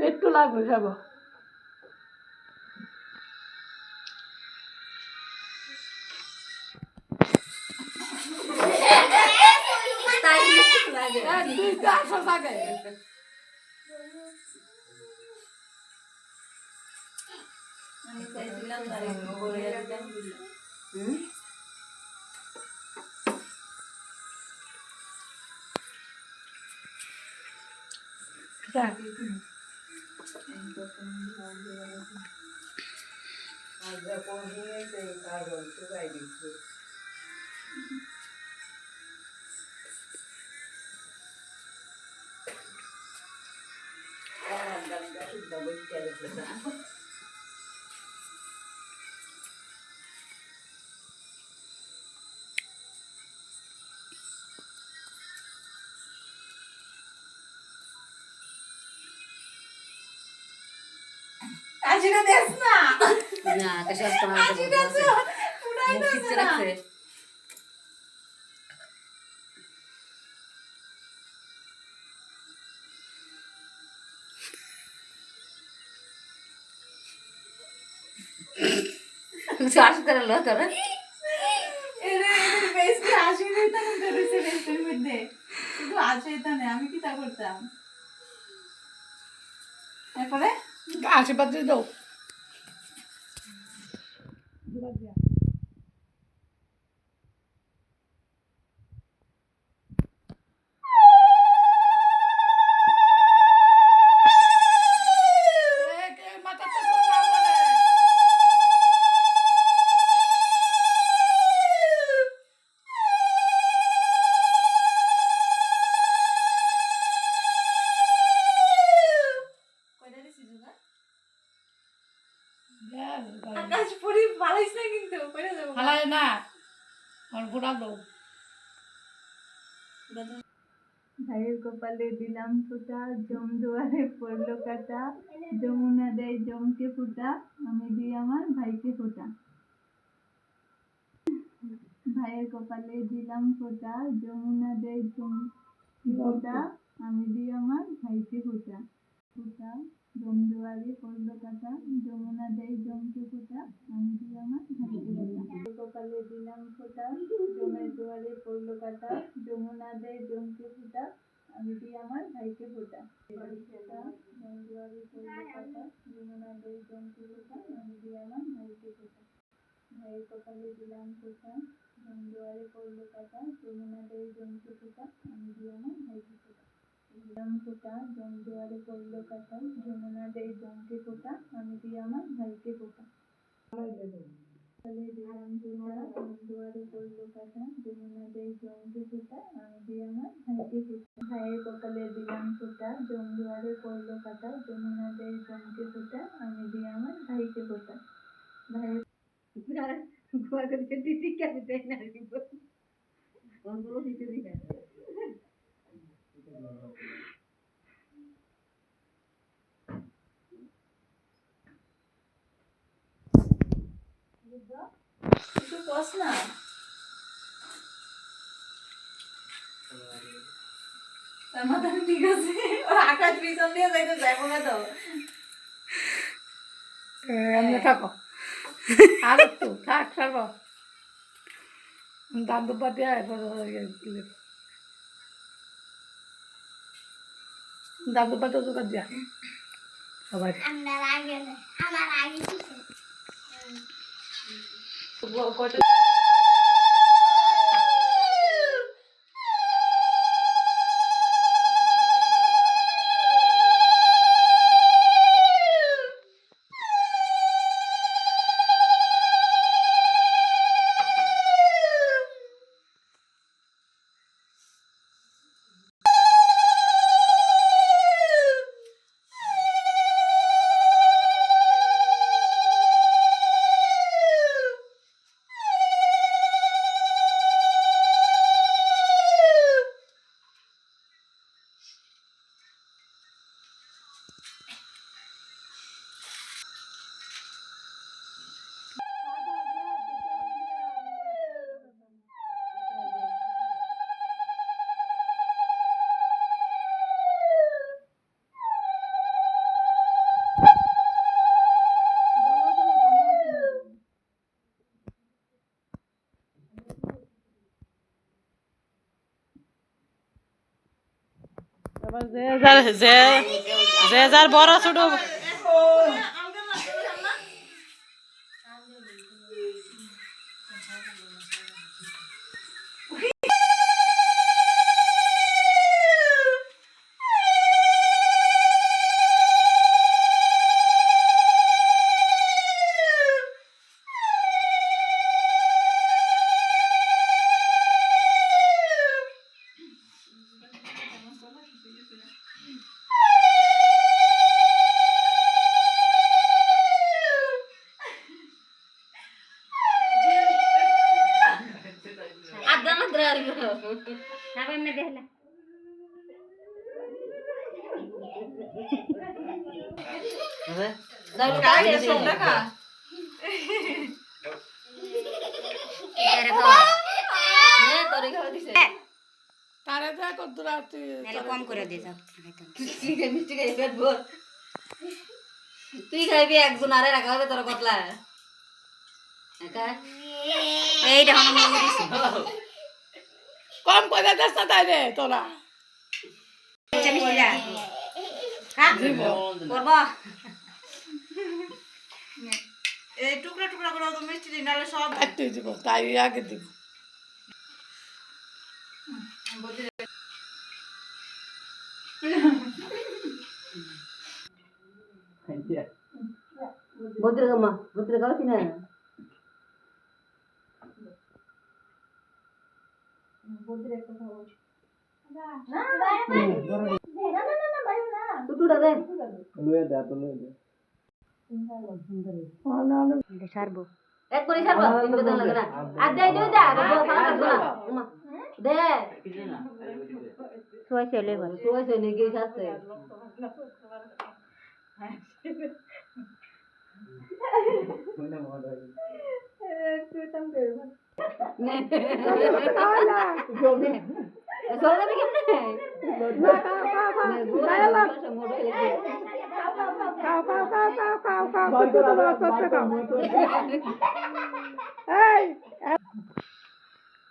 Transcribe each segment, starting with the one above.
একটু লাগবে যাবো। আমি কি তা করতাম এরপরে আশীর্বাদ দিয়ে দাও। ভাইয়ের কপালে দিলাম ফোঁটা, জম দুয়ারে পড়লো কাটা, যমুনা দেয় জমকে ফোঁটা, আমি দিই আমার ভাইকে ফোঁটা। ভাইয়ের কপালে দিলাম ফোঁটা, যমুনা দেয় জমকে ফোঁটা, আমি দিই আমার ভাইকে ফোঁটা। ফোঁটা জম দুয়ারে পড়লো কাটা, যমুনা দেয় জমকে ফোঁটা, আমি দিই আমার ভাইকে ফোঁটা। কপালে দিলাম ফোঁটা, জমের দুয়ারে পড়লো কাটা, যমুনা দেয় জমকে ফোঁটা, আমি দিই আমার ভাইকে ফোঁটা। ফোঁটা জম দুয়ারে পড়লো কাটা, যমুনা দেয় জমকে ফোঁটা, আমি দিই আমার ভাইকে ফোঁটা। ভাইয়ের কপালে দিলাম ফোঁটা, জম দুয়ারে পড়লো কাটা, যমুনা দেয় জমকে ফোঁটা, আমি দিই আমার ভাইকে ফোঁটা। দিলাম ফোঁটা, জম দুয়ারে পড়লো কাটা, যমুনা দেয় জমকে ফোঁটা, আমি দিই আমার ভাইকে ফোঁটা। কপালে দিলাম ফোঁটা, জম দুয়ারে পড়লো কাটা, যমুনা দেয় জমকে ফোঁটা, আমি দিই আমার ভাইকে ফোঁটা। ভাইয়ের কপালে দিলাম ফোঁটা, জম দুয়ারে পড়লো কাটা, যমুনা দেয় জমকে ফোঁটা, আমি দিই আমার ভাইকে ফোঁটা। ভাইয়ের একটু কস না, তার মাথা ঠিক আছে। ওর আকাশ পিছন দিয়ে যাইতে যাবো না তো। থাকো আর একটু থাক সারব দাদু পাতিয়া দাদু পাতা জোগাড় দিয়া সবাই কত যে যার বড় ছোট কম করে দে তুই খাইবি একজন আরে রাখা হবে তোর কতলা এই দেখো কম করে দেশ তাই রে তোরা এই টুকরা টুকরা করে তো মিষ্টি দিন নালে সব একটু দিব তাই আগে দিব ভদ্রগামা ভদ্রগাও চিনা টুটুটা দে লয়ে দে তো লয়ে দে সারবো এক করে সারবো তিনটা দেন লাগে না আর দে দে দে বাবা খারাপ লাগবে না ওমা দে সোয়া চলে গিয়ে সাথে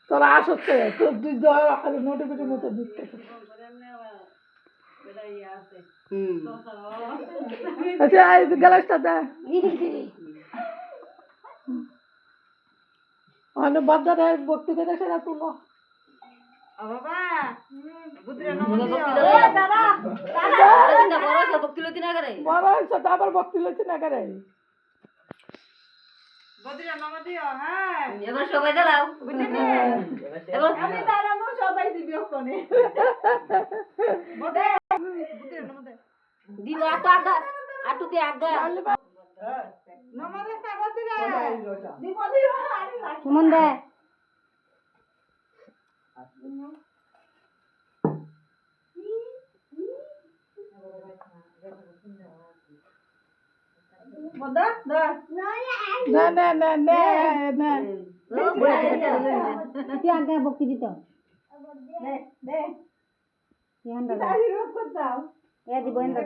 তোরা আসছে তোর দুই নোটিফিকেশন মতো দিতে আচ্ছা এই গ্লাসটা দে অন্য বাচ্চারা ভক্তি করে সেটা তুলো বাবা বুদ্রে দাদা দাদা বড় সব ভক্তি লতি না করে বড় সেটা আবার ভক্তি লইছে না করে বুদ্রে নাম দিও হ্যাঁ এবার সবাই দাও এবার আমি দাঁড়াবো সবাই দিবি ওখানে বুদ্রে নাম দে দিব আটো আগা আটুতে আগা নমস্তে বুদ্রে দিব সুমন দে Bodoh, dah. না না না না না Nanti agak bukti gitu. Deh. Yang dah. Ya di bawah dah.